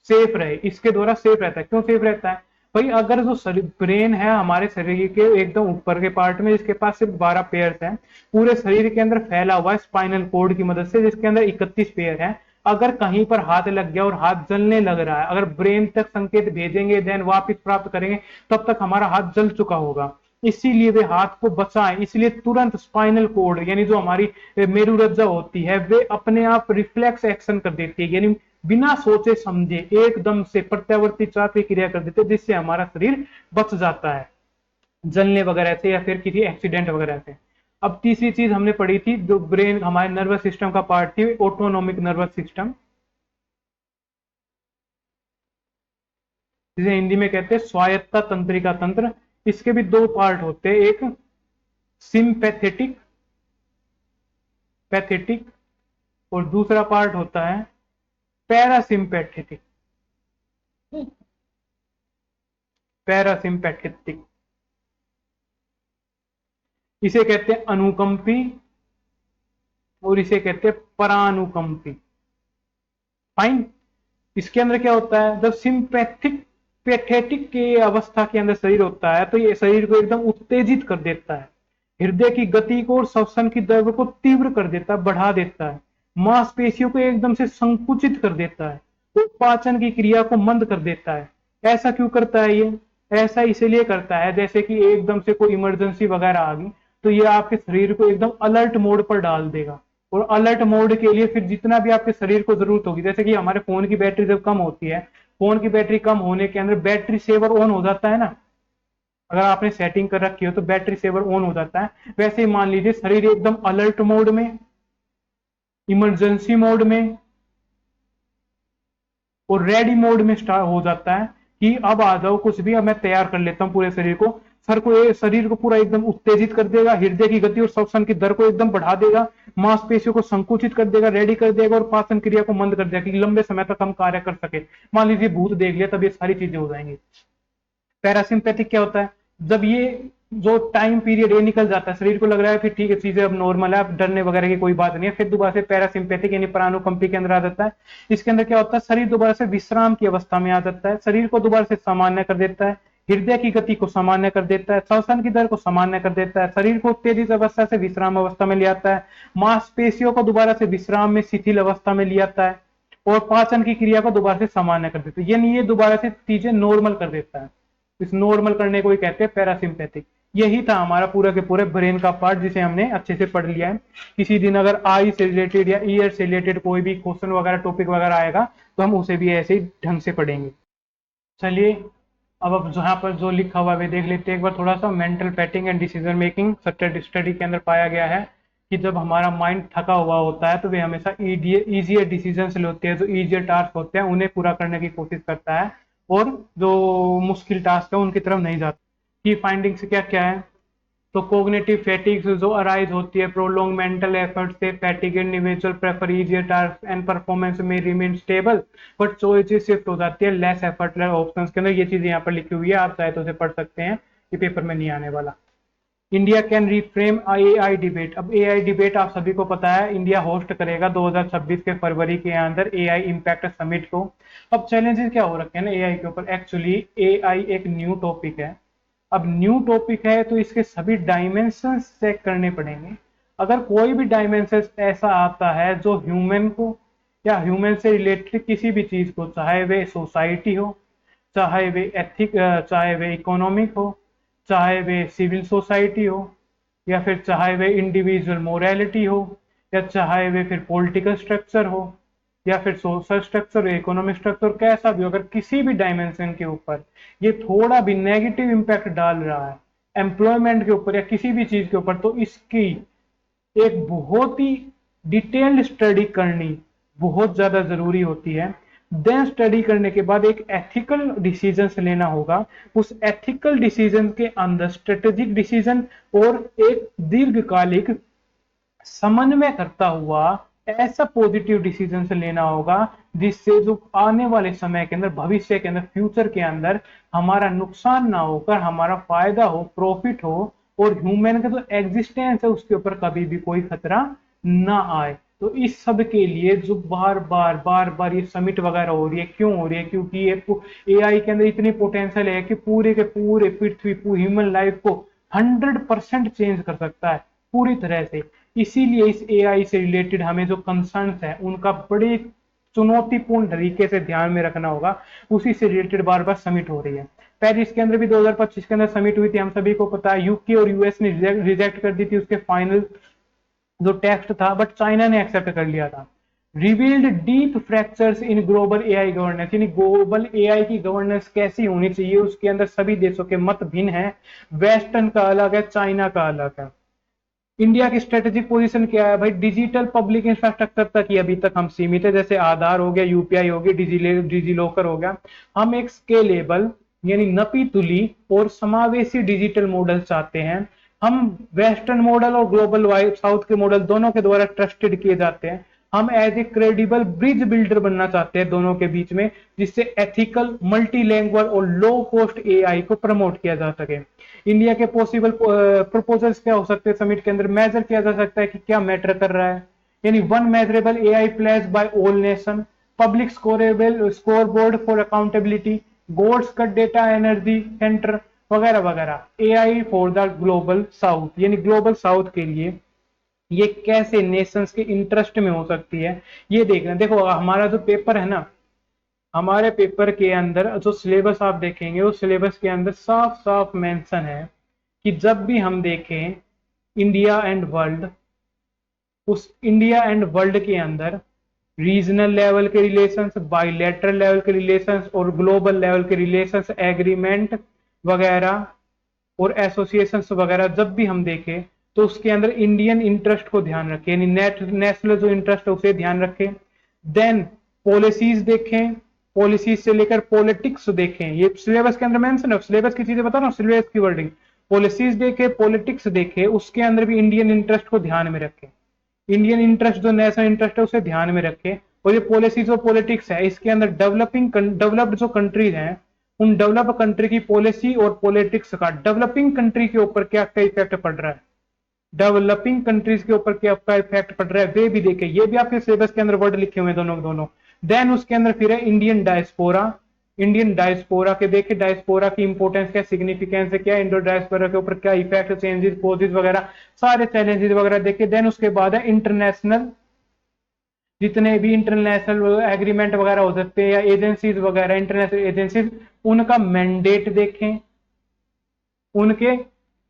सेफ रहे, इसके द्वारा सेफ रहता है। क्यों सेफ रहता है भाई? अगर जो शरीर ब्रेन है हमारे शरीर के एकदम ऊपर के पार्ट में, जिसके पास सिर्फ 12 पेयर है, पूरे शरीर के अंदर फैला हुआ है स्पाइनल कोड की मदद से, जिसके अंदर 31 पेयर है, अगर कहीं पर हाथ लग गया और हाथ जलने लग रहा है, अगर ब्रेन तक संकेत भेजेंगे देन वापस प्राप्त करेंगे, तब तक हमारा हाथ जल चुका होगा। इसीलिए वे हाथ को बचाएं, इसलिए तुरंत स्पाइनल कोड यानी जो हमारी मेरुरज्जा होती है वे अपने आप रिफ्लेक्स एक्शन कर देती है, यानी बिना सोचे समझे एकदम से प्रत्यावर्ती चाप क्रिया कर देते, जिससे हमारा शरीर बच जाता है जलने वगैरह से या फिर किसी एक्सीडेंट वगैरह से। अब तीसरी चीज हमने पढ़ी थी, जो ब्रेन हमारे नर्वस सिस्टम का पार्ट थी, ऑटोनोमिक नर्वस सिस्टम, जिसे हिंदी में कहते हैं स्वायत्ता तंत्रिका तंत्र। इसके भी दो पार्ट होते हैं, एक सिंपैथेटिक पैथेटिक और दूसरा पार्ट होता है पैरासिम्पैथेटिक। पैरासिम्पैथेटिक इसे कहते हैं अनुकंपी और इसे कहते हैं परानुकंपी। फाइन। इसके अंदर क्या होता है? जब सिंपैथिक पैथेटिक के अवस्था के अंदर शरीर होता है तो ये शरीर को एकदम उत्तेजित कर देता है, हृदय की गति को और श्वसन की दर को तीव्र कर देता है, बढ़ा देता है, मांसपेशियों को एकदम से संकुचित कर देता है, तो पाचन की क्रिया को मंद कर देता है। ऐसा क्यों करता है ये? ऐसा इसलिए करता है जैसे कि एकदम से कोई इमरजेंसी वगैरह आ गई तो ये आपके शरीर को एकदम अलर्ट मोड पर डाल देगा, और अलर्ट मोड के लिए फिर जितना भी आपके शरीर को जरूरत होगी, जैसे कि हमारे फोन की बैटरी जब कम होती है, फोन की बैटरी कम होने के अंदर बैटरी सेवर ऑन हो जाता है ना, अगर आपने सेटिंग कर रखी हो तो बैटरी सेवर ऑन हो जाता है। वैसे ही मान लीजिए शरीर एकदम अलर्ट मोड में, इमरजेंसी मोड में और रेडी मोड में स्टार्ट हो जाता है कि अब आ जाओ कुछ भी, अब मैं तैयार कर लेता हूं पूरे शरीर को। शरीर को पूरा एकदम उत्तेजित कर देगा, हृदय की गति और श्वसन की दर को एकदम बढ़ा देगा, मांसपेशियों को संकुचित कर देगा, रेडी कर देगा और पाचन क्रिया को मंद कर देगा कि लंबे समय तक हम कार्य कर सके। मान लीजिए भूत देख लिया, तब ये सारी चीजें हो जाएंगी। पैरासिम्पैथिक क्या होता है? जब ये जो टाइम पीरियड ये निकल जाता है, शरीर को लग रहा है फिर ठीक है चीजें अब नॉर्मल है, अब डरने वगैरह की कोई बात नहीं है, फिर दोबारा से पैरासिम्पैथिक यानी परानुकंपी के अंदर आ जाता है। इसके अंदर क्या होता है? शरीर दोबारा से विश्राम की अवस्था में आ जाता है, शरीर को दोबारा से सामान्य कर देता है, हृदय की गति को सामान्य कर देता है, श्वसन की दर को सामान्य कर देता है, शरीर को उत्तेजित अवस्था से विश्राम अवस्था में ले आता है, मांसपेशियों को दोबारा से विश्राम में शिथिल अवस्था में ले आता है, और पाचन की क्रिया को दोबारा से सामान्य कर देता है, यानी ये दोबारा से चीजें नॉर्मल कर देता है। इस नॉर्मल करने को ही कहते हैं पैरासिम्पैथिक। यही था हमारा पूरा के पूरे ब्रेन का पार्ट जिसे हमने अच्छे से पढ़ लिया है। किसी दिन अगर आई से रिलेटेड या ईयर से रिलेटेड कोई भी क्वेश्चन वगैरह टॉपिक वगैरह आएगा तो हम उसे भी ऐसे ही ढंग से पढ़ेंगे। चलिए अब जहाँ पर जो लिखा हुआ है देख लेते हैं एक बार थोड़ा सा। Mental fatigue and decision making study के अंदर पाया गया है कि जब हमारा माइंड थका हुआ होता है तो वे हमेशा ईजियर डिसीजन लेते हैं, जो ईजियर टास्क होते हैं उन्हें पूरा करने की कोशिश करता है और जो मुश्किल टास्क है उनकी तरफ नहीं जाता। की फाइंडिंग्स क्या क्या है? तो कोग्निटिव फैटिग जो अराइज होती है प्रोलॉन्ग मेंटल एफर्ट से, fatigue individual prefer easier task and performance में remain stable but choices shift हो जाती है लेस एफर्टलेस ऑप्शंस के अंदर। ये चीजें यहाँ पर लिखी हुई है, आप चाहे तो उसे पढ़ सकते हैं, ये पेपर में नहीं आने वाला। India can reframe AI debate. अब एआई डिबेट आप सभी को पता है इंडिया होस्ट करेगा 2026 के फरवरी के अंदर एआई इम्पैक्ट समिट को। अब चैलेंजेस क्या हो रखे हैं ना एआई के ऊपर, एक्चुअली एआई एक न्यू टॉपिक है। अब न्यू टॉपिक है तो इसके सभी डायमेंशंस चेक करने पड़ेंगे। अगर कोई भी डायमेंशन ऐसा आता है जो ह्यूमन को या ह्यूमन से रिलेटेड किसी भी चीज को, चाहे वे सोसाइटी हो, चाहे वे एथिक, चाहे वे इकोनॉमिक हो, चाहे वे सिविल सोसाइटी हो, या फिर चाहे वे इंडिविजुअल मोरालिटी हो, या चाहे वे फिर पॉलिटिकल स्ट्रक्चर हो, या फिर सोशल स्ट्रक्चर, इकोनॉमिक स्ट्रक्चर, कैसा भी, अगर किसी भी डायमेंशन के ऊपर ये थोड़ा भी नेगेटिव इंपैक्ट डाल रहा है एम्प्लॉयमेंट के ऊपर या किसी भी चीज के ऊपर, तो इसकी एक बहुत ही डिटेल्ड स्टडी करनी बहुत ज्यादा जरूरी होती है। देन स्टडी करने के बाद एक एथिकल डिसीजन लेना होगा। उस एथिकल डिसीजन के अंदर स्ट्रेटेजिक डिसीजन और एक दीर्घकालिक समन्वय करता हुआ ऐसा पॉजिटिव डिसीजन लेना होगा जिससे जो आने वाले समय के अंदर, भविष्य के अंदर, फ्यूचर के अंदर हमारा नुकसान ना होकर हमारा फायदा हो, प्रॉफिट हो, और ह्यूमन का जो एग्जिस्टेंस है उसके ऊपर कभी भी कोई खतरा ना आए। तो इस सब के लिए जो बार बार ये समिट वगैरह हो रही है, क्यों हो रही है? क्योंकि ये एआई के अंदर इतनी पोटेंशियल है कि पूरे के पूरे पृथ्वी ह्यूमन लाइफ को 100% चेंज कर सकता है पूरी तरह से। इसीलिए इस एआई से रिलेटेड हमें जो कंसर्न्स है उनका बड़े चुनौतीपूर्ण तरीके से ध्यान में रखना होगा। उसी से रिलेटेड बार बार समिट हो रही है। पेरिस के अंदर भी 2025 के अंदर समिट हुई थी, हम सभी को पता है। यूके और यूएस ने रिजेक्ट कर दी थी उसके फाइनल जो टेक्स्ट था, बट चाइना ने एक्सेप्ट कर लिया था। Revealed deep fractures in global AI governance, यानी ग्लोबल एआई की गवर्नेंस कैसी होनी चाहिए उसके अंदर सभी देशों के मत भिन्न है। वेस्टर्न का अलग है, चाइना का अलग है। इंडिया की स्ट्रेटेजिक पोजीशन क्या है भाई? डिजिटल पब्लिक इंफ्रास्ट्रक्चर तक ही अभी तक हम सीमित है, जैसे आधार हो गया, यूपीआई हो गया, डिजी लॉकर हो गया। हम एक स्केलेबल यानी नपी तुली और समावेशी डिजिटल मॉडल चाहते हैं। हम वेस्टर्न मॉडल और ग्लोबल साउथ के मॉडल दोनों के द्वारा ट्रस्टेड किए जाते हैं। हम as a credible bridge builder बनना चाहते हैं दोनों के बीच में, जिससे एथिकल, मल्टी लैंग्वेज और लो कॉस्ट एआई को प्रमोट किया जा सके। इंडिया के पॉसिबल प्रपोजल्स क्या हो सकते हैं समिट के अंदर? मेजर किया जा सकता है कि क्या मैटर कर रहा है, यानी one measurable AI place by all nation, public scorable score board for accountability, goals cut data energy center वगैरह वगैरह। AI for the global south, यानी ग्लोबल साउथ के लिए ये कैसे नेशंस के इंटरेस्ट में हो सकती है ये देखना। देखो हमारा जो पेपर है ना, हमारे पेपर के अंदर जो सिलेबस आप देखेंगे उस सिलेबस के अंदर साफ साफ मेंशन है कि जब भी हम देखें इंडिया एंड वर्ल्ड, उस इंडिया एंड वर्ल्ड के अंदर रीजनल लेवल के रिलेशंस, बाइलेटरल लेवल के रिलेशंस और ग्लोबल लेवल के रिलेशंस, एग्रीमेंट वगैरह और एसोसिएशंस वगैरह जब भी हम देखें तो उसके अंदर इंडियन इंटरेस्ट को ध्यान रखें, यानी नेशनल जो इंटरेस्ट है उसे ध्यान रखें। देन पॉलिसीज देखें, पॉलिसीज से लेकर पॉलिटिक्स देखें, ये सिलेबस के अंदर मेंशन है। सिलेबस की चीजें बता रहा हूं, सिलेबस की वर्डिंग। पॉलिसीज देखे, पॉलिटिक्स देखे, उसके अंदर भी इंडियन इंटरेस्ट को ध्यान में रखें। इंडियन इंटरेस्ट जो नेशनल इंटरेस्ट है उसे ध्यान में रखें। और ये पॉलिसीज और पॉलिटिक्स है, इसके अंदर डेवलप्ड जो कंट्रीज हैं उन डेवलप कंट्री की पॉलिसी और पॉलिटिक्स का डेवलपिंग कंट्री के ऊपर क्या क्या इफेक्ट पड़ रहा है, डेवलपिंग कंट्रीज के ऊपर क्या इफेक्ट पड़ रहा है वे भी देखे। ये भी आपके सिलेबस के अंदर वर्ड लिखे हुए हैं दोनों दोनों। देन उसके अंदर फिर है इंडियन डायस्पोरा, इंडियन डायस्पोरा के देखे, डायस्पोरा की इंपोर्टेंस क्या, सिग्निफिकेंस है क्या, इंडो डायस्पोरा के ऊपर क्या इफेक्ट, चेंजेस, कोजेस वगैरह सारे चैलेंजेस वगैरह देखे। देन उसके बाद है इंटरनेशनल, जितने भी इंटरनेशनल एग्रीमेंट वगैरह हो सकते हैं या एजेंसीज वगैरह, इंटरनेशनल एजेंसीज, उनका मैंडेट देखें, उनके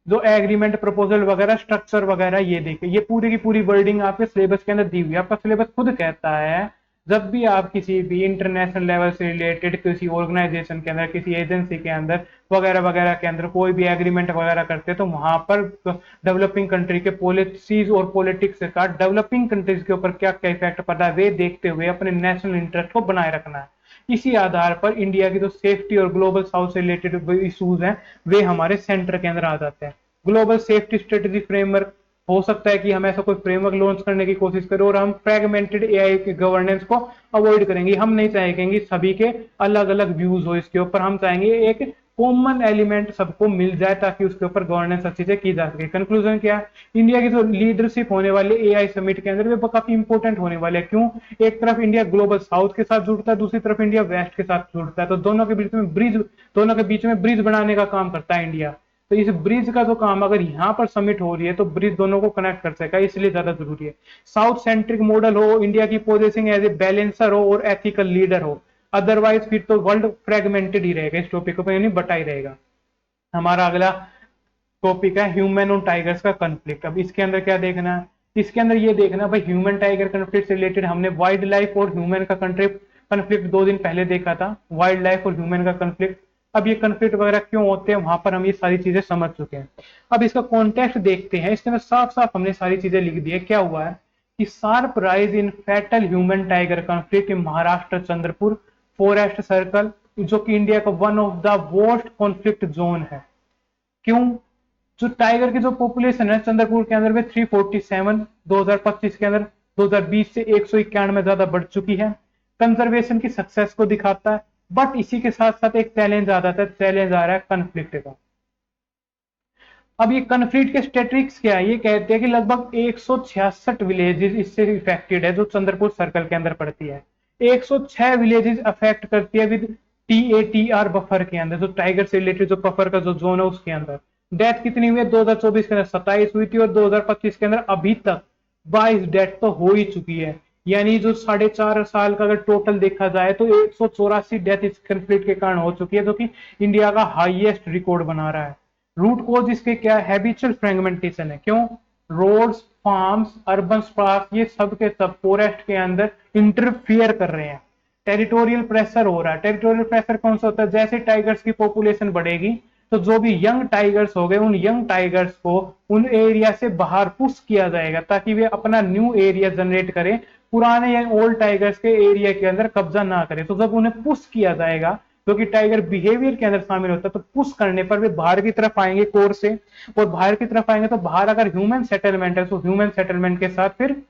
जो एग्रीमेंट प्रपोजल वगैरह स्ट्रक्चर वगैरह ये देखे, ये पूरी की पूरी वर्डिंग आपके सिलेबस के अंदर दी हुई है। आपका सिलेबस खुद कहता है जब भी आप किसी भी इंटरनेशनल लेवल से रिलेटेड किसी ऑर्गेनाइजेशन के अंदर, किसी एजेंसी के अंदर वगैरह वगैरह के अंदर कोई भी एग्रीमेंट वगैरह करते हैं तो वहां पर डेवलपिंग कंट्री के पॉलिसीज और पॉलिटिक्स का डेवलपिंग कंट्रीज के ऊपर क्या क्या इफेक्ट पड़ता है वे देखते हुए अपने नेशनल इंटरेस्ट को बनाए रखना है। इसी आधार पर इंडिया की जो सेफ्टी और ग्लोबल साउथ से रिलेटेड इश्यूज हैं वे हमारे सेंटर के अंदर आ जाते हैं। ग्लोबल सेफ्टी स्ट्रेटेजी फ्रेमवर्क, हो सकता है कि हम ऐसा कोई फ्रेमवर्क लॉन्च करने की कोशिश करें और हम फ्रेगमेंटेड एआई के गवर्नेंस को अवॉइड करेंगे। हम नहीं चाहेंगे सभी के अलग अलग व्यूज हो इसके ऊपर, हम चाहेंगे एक कॉमन एलिमेंट सबको मिल जाए ताकि उसके ऊपर गवर्नेंस अच्छे से की जा सके। कंक्लूजन क्या है, इंडिया की जो लीडरशिप होने वाले एआई समिट के अंदर वे काफी इंपॉर्टेंट होने वाले हैं। क्यों? एक तरफ इंडिया ग्लोबल साउथ के साथ जुड़ता है, दूसरी तरफ इंडिया वेस्ट के साथ जुड़ता है, तो दोनों के बीच में ब्रिज बनाने का काम करता है इंडिया। तो इस ब्रिज का जो काम अगर यहाँ पर समिट हो रही है तो ब्रिज दोनों को कनेक्ट कर सकेगा, इसलिए ज्यादा जरूरी है। साउथ सेंट्रिक मॉडल हो, इंडिया की पोजीशन एज ए बैलेंसर हो और एथिकल लीडर हो, अदरवाइज फिर तो वर्ल्ड फ्रेगमेंटेड ही रहेगा, इस टॉपिक पर यानी बटा ही रहेगा। हमारा अगला टॉपिक है ह्यूमन और टाइगर्स का कन्फ्लिक्ट। अब इसके अंदर क्या देखना है, इसके अंदर ये देखना भाई ह्यूमन टाइगर कन्फ्लिक्ट से रिलेटेड हमने वाइल्ड लाइफ और ह्यूमन का कन्फ्लिक्ट 2 दिन पहले देखा था, वाइल्ड लाइफ और ह्यूमन का कन्फ्लिक्ट। अब ये कन्फ्लिक्ट वगैरह क्यों होते हैं वहां पर हम ये सारी चीजें समझ चुके हैं। अब इसका कॉन्टेक्स्ट देखते हैं, इसके अंदर साफ साफ हमने सारी चीजें लिख दी है। क्या हुआ है कि sharp rise in fatal human tiger conflict in Maharashtra Chandrapur forest circle, जो कि इंडिया का one of the worst conflict zone है। क्यों? जो टाइगर की जो पॉपुलेशन है चंद्रपुर के अंदर में 347 2025 के अंदर 2020 से 191 ज्यादा बढ़ चुकी है। कंजर्वेशन की सक्सेस को दिखाता है, बट इसी के साथ साथ एक चैलेंज आ जाता है, चैलेंज आ रहा है कन्फ्लिक्ट का। अब ये कन्फ्लिक्ट के स्टेटिस्टिक्स क्या है, ये कहते हैं कि लगभग 166 विलेजेस इससे इफेक्टेड है जो चंद्रपुर सर्कल के अंदर पड़ती है। 106 विलेजेस अफेक्ट करती है विद TATR बफर के अंदर, जो टाइगर से रिलेटेड जो बफर का जो जोन है उसके अंदर। डेथ कितनी हुई है 2024 के अंदर 27 हुई थी और 2025 के अंदर अभी तक 22 डेथ तो हो ही चुकी है। यानी जो 4.5 साल का अगर टोटल देखा जाए तो 184 डेथ इस कन्फ्लिक्ट के कारण हो चुकी है, जो कि इंडिया का हाईएस्ट रिकॉर्ड बना रहा है। रूट कॉज इसके क्या है, हैबिचुअल फ्रेगमेंटेशन है। क्यों? रोड्स, फार्म्स, अर्बन स्पास, ये सब के सब फॉरेस्ट के अंदर इंटरफियर कर रहे हैं। टेरिटोरियल प्रेशर हो रहा है। टेरिटोरियल प्रेशर कौन सा होता है, जैसे टाइगर्स की पॉपुलेशन बढ़ेगी तो जो भी यंग टाइगर्स हो गए उन यंग टाइगर्स को उन एरिया से बाहर पुश किया जाएगा ताकि वे अपना न्यू एरिया जनरेट करें, पुराने या ओल्ड टाइगर्स के एरिया के अंदर कब्जा ना करें। तो जब उन्हें पुश किया जाएगा, जो कि टाइगर बिहेवियर के अंदर शामिल होता है, तो पुश करने पर वे बाहर की तरफ आएंगे कोर से, और बाहर की तरफ आएंगे तो बाहर अगर ह्यूमन सेटलमेंट है तो ह्यूमन सेटलमेंट के साथ फिर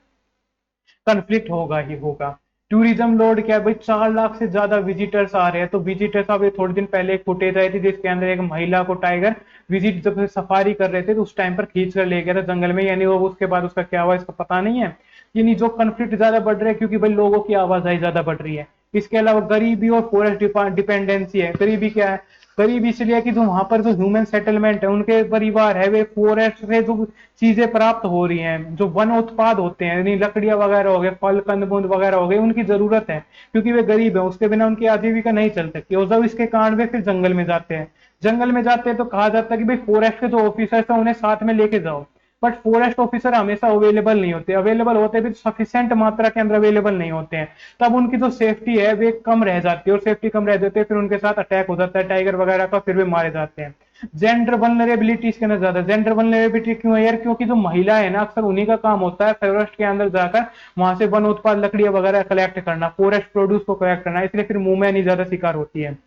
कन्फ्लिक्ट होगा ही होगा। टूरिज्म लोड क्या है भाई, 4 लाख से ज्यादा विजिटर्स आ रहे हैं। तो विजिटर्स, अब थोड़े दिन पहले एक फुटेज आई थी जिसके अंदर एक महिला को टाइगर विजिट जब सफारी कर रहे थे तो उस टाइम पर खींच कर ले गया था जंगल में, यानी वो उसके बाद उसका क्या हुआ इसका पता नहीं है। यानी जो कन्फ्लिक्ट ज्यादा बढ़ रहा है क्योंकि भाई लोगों की आवाजाही ज्यादा बढ़ रही है। इसके अलावा गरीबी और फॉरेस्ट डिपेंडेंसी है। गरीबी क्या है, गरीब इसलिए कि जो वहां पर जो ह्यूमन सेटलमेंट है उनके परिवार है वे फॉरेस्ट से जो चीजें प्राप्त हो रही हैं, जो वन उत्पाद होते हैं यानी लकड़ियां वगैरह हो गए, फल कंदमूल वगैरह हो गए, उनकी जरूरत है क्योंकि वे गरीब है, उसके बिना उनकी आजीविका नहीं चल सकती। और जब इसके कारण वे फिर जंगल में जाते हैं, जंगल में जाते हैं तो कहा जाता है कि भाई फॉरेस्ट के जो ऑफिसर्स है उन्हें साथ में लेके जाओ, बट फॉरेस्ट ऑफिसर हमेशा अवेलेबल नहीं होते, अवेलेबल होते भी सफिशिएंट मात्रा के अंदर अवेलेबल नहीं होते हैं। तब उनकी जो सेफ्टी है वे कम रह जाती है, और सेफ्टी कम रह जाती है फिर उनके साथ अटैक हो जाता है टाइगर वगैरह का, फिर वे मारे जाते हैं। जेंडर वल्नरेबिलिटी इसके अंदर ज्यादा। जेंडर वल्नरेबिलिटी क्यों है यार, क्योंकि जो महिला है ना अक्सर उन्हीं का काम होता है फॉरेस्ट के अंदर जाकर वहां से वन उत्पाद लकड़ियां वगैरह कलेक्ट करना, फॉरेस्ट प्रोड्यूस को कलेक्ट करना, इसलिए फिर वुमेन ही ज्यादा शिकार होती है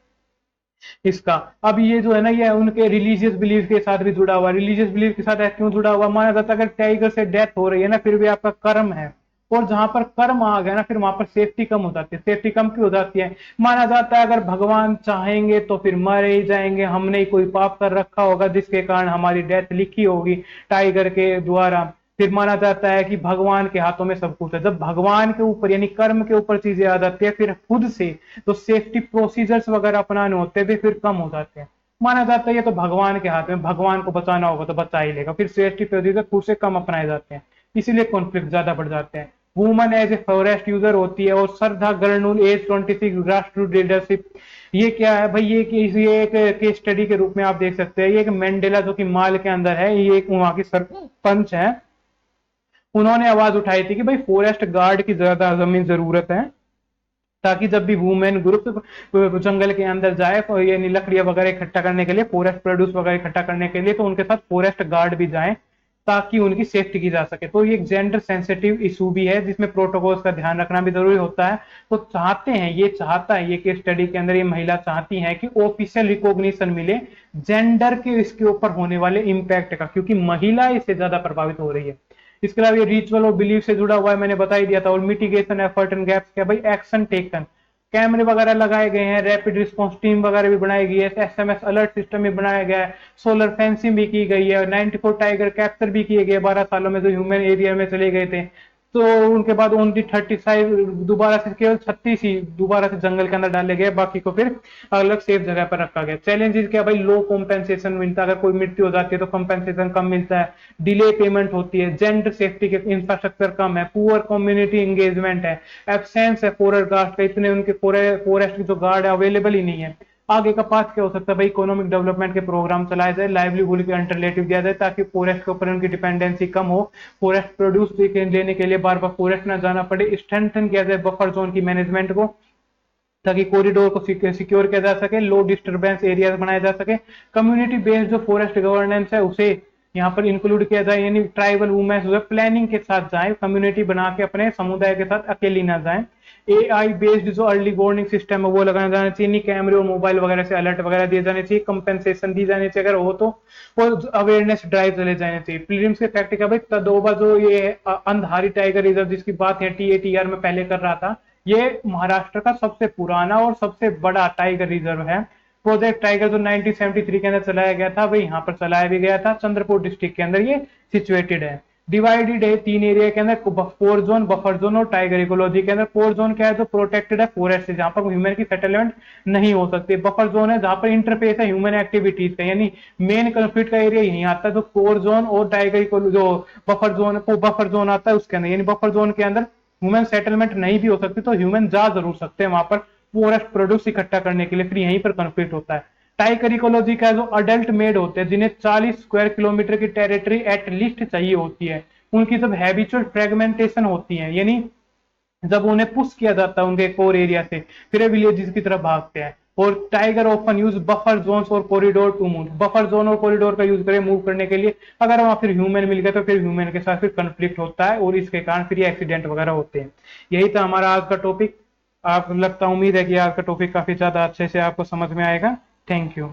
इसका। अब ये जो है ना ये उनके रिलीजियस बिलीफ के साथ भी जुड़ा हुआ, रिलीजियस बिलीफ के साथ क्यों जुड़ा हुआ, माना जाता है अगर टाइगर से डेथ हो रही है ना फिर भी आपका कर्म है, और जहां पर कर्म आ गया ना फिर वहां पर सेफ्टी कम हो जाती है। सेफ्टी कम क्यों हो जाती है, माना जाता है अगर भगवान चाहेंगे तो फिर मरे ही जाएंगे, हमने कोई पाप कर रखा होगा जिसके कारण हमारी डेथ लिखी होगी टाइगर के द्वारा, फिर माना जाता है कि भगवान के हाथों में सब कुछ है। जब भगवान के ऊपर यानी कर्म के ऊपर चीजें आ जाती है फिर खुद से तो सेफ्टी प्रोसीजर्स वगैरह अपनाने होते हैं फिर कम हो जाते हैं। माना जाता है ये तो भगवान के हाथ में, भगवान को बचाना होगा तो बचा ही लेगा, फिर सेफ्टी प्रोसीजर खुद से कम अपनाए जाते हैं, इसीलिए कॉन्फ्लिक्ट ज्यादा बढ़ जाते हैं। Woman as a forest user होती है, और श्रद्धा गर्नुल एज 26 ग्रासरूट लीडरशिप। ये क्या है भाई, ये एक केस स्टडी के रूप में आप देख सकते हैं। ये एक मंडेला जो कि माल के अंदर है, ये एक वहां की सरपंच है, उन्होंने आवाज उठाई थी कि भाई फॉरेस्ट गार्ड की ज्यादा जमीन जरूरत है, ताकि जब भी वुमेन ग्रुप जंगल के अंदर जाए तो ये लकड़ियां वगैरह इकट्ठा करने के लिए, फॉरेस्ट प्रोड्यूस वगैरह इकट्ठा करने के लिए, तो उनके साथ फॉरेस्ट गार्ड भी जाएं ताकि उनकी सेफ्टी की जा सके। तो ये एक जेंडर सेंसिटिव इशू भी है जिसमें प्रोटोकॉल्स का ध्यान रखना भी जरूरी होता है। तो चाहते हैं, ये चाहता है, ये केस स्टडी के अंदर ये महिला चाहती है कि ऑफिशियल रिकॉग्निशन मिले जेंडर के इसके ऊपर होने वाले इंपैक्ट का, क्योंकि महिला इससे ज्यादा प्रभावित हो रही है। इसके अलावा ये रिचुअल और बिलीफ से जुड़ा हुआ है, मैंने बता ही दिया था। और मिटिगेशन एफर्ट एंड गैप्स क्या भाई, एक्शन टेकन, कैमरे वगैरह लगाए गए हैं, रैपिड रिस्पांस टीम वगैरह भी बनाई गई है, एसएमएस अलर्ट सिस्टम भी बनाया गया है, सोलर फेंसिंग भी की गई है, 94 टाइगर कैप्चर भी किए गए 12 सालों में जो ह्यूमन एरिया में चले गए थे। तो उनके बाद ओनली 35 दोबारा से, केवल 36 ही दोबारा से जंगल के अंदर डाले गए, बाकी को फिर अलग सेफ जगह पर रखा गया। चैलेंजेस क्या भाई, लो कॉम्पेंसेशन मिलता है, अगर कोई मृत्यु हो जाती है तो कॉम्पेंसेशन कम मिलता है, डिले पेमेंट होती है, जेंडर सेफ्टी के इंफ्रास्ट्रक्चर कम है, पुअर कम्युनिटी एंगेजमेंट है, एब्सेंस है फॉरेस्ट गार्ड का, इतने उनके फॉरेस्ट की जो गार्ड है अवेलेबल ही नहीं है। आगे का पाथ क्या हो सकता है भाई, इकोनॉमिक डेवलपमेंट के प्रोग्राम चलाए जाए, लाइवलीहुड के अल्टरनेटिव दिया जाए ताकि फॉरेस्ट के ऊपर उनकी डिपेंडेंसी कम हो, फॉरेस्ट प्रोड्यूस लेने के लिए बार बार फॉरेस्ट ना जाना पड़े, स्ट्रेंथन किया जाए बफर जोन की मैनेजमेंट को ताकि कॉरिडोर को सिक्योर किया जा सके, लो डिस्टर्बेंस एरिया बनाया जा सके, कम्युनिटी बेस्ड जो फॉरेस्ट गवर्नेंस है उसे यहाँ पर इंक्लूड किया जाए, यानी ट्राइबल वुमेन जो है प्लानिंग के साथ जाए, कम्युनिटी बना के अपने समुदाय के साथ अकेली ना जाए। एआई बेस्ड जो अर्ली वार्निंग सिस्टम है वो लगाना जाना चाहिए, कैमरे और मोबाइल वगैरह से अलर्ट वगैरह दिए जाने चाहिए, कंपेंसेशन दी जानी चाहिए अगर हो तो, और अवेयरनेस ड्राइव चले जाने चाहिए। प्रीलिम्स के फैक्ट क्या भाई, तदोबा जो ये अंधारी टाइगर रिजर्व जिसकी बात है टीएटीआर में पहले कर रहा था, ये महाराष्ट्र का सबसे पुराना और सबसे बड़ा टाइगर रिजर्व है। प्रोजेक्ट टाइगर जो 1973 के अंदर चलाया गया था, वही यहाँ पर चलाया भी गया था, चंद्रपुर डिस्ट्रिक्ट के अंदर ये सिचुएटेड है। डिवाइडेड है 3 एरिया के अंदर, फोर जोन, बफर जोन और टाइगर इकोलॉजी के अंदर। फोर जोन क्या है, जो प्रोटेक्टेड है फॉरेस्ट से, जहां पर ह्यूमन की सेटलमेंट नहीं हो सकती। बफर जोन है जहां पर इंटरफेस है ह्यूमन एक्टिविटीज का, यानी मेन कॉन्फ्लिक्ट का एरिया यही आता है। जो कोर जोन और टाइगर जो बफर जोन आता है उसके अंदर, यानी बफर जोन के अंदर ह्यूमन सेटलमेंट नहीं भी हो सकती, तो ह्यूमन जा जरूर सकते हैं वहां पर फॉरेस्ट प्रोड्यूस इकट्ठा करने के लिए, फिर यहीं पर कॉन्फ्लिक्ट होता है। टाइगर इकोलॉजी का जो अडल्ट मेड होते हैं, जिन्हें 40 स्क्वायर किलोमीटर की टेरिटरी एटलीस्ट चाहिए होती है, उनकी जब हैबिचुअल फ्रेगमेंटेशन होती है, यानी जब उन्हें पुश किया जाता है उनके कोर एरिया से, फिर विलेजेस की तरफ भागते हैं। और tiger often use buffer zones और corridor to move, buffer zone और कॉरिडोर का यूज करें मूव करने के लिए। अगर वहां फिर ह्यूमन मिल गए तो फिर ह्यूमन के साथ फिर कंफ्लिक्ट होता है, और इसके कारण फिर एक्सीडेंट वगैरह होते हैं। यही था हमारा आज का टॉपिक। आप लगता उम्मीद है कि आज का टॉपिक काफी ज्यादा अच्छे से आपको समझ में आएगा। Thank you.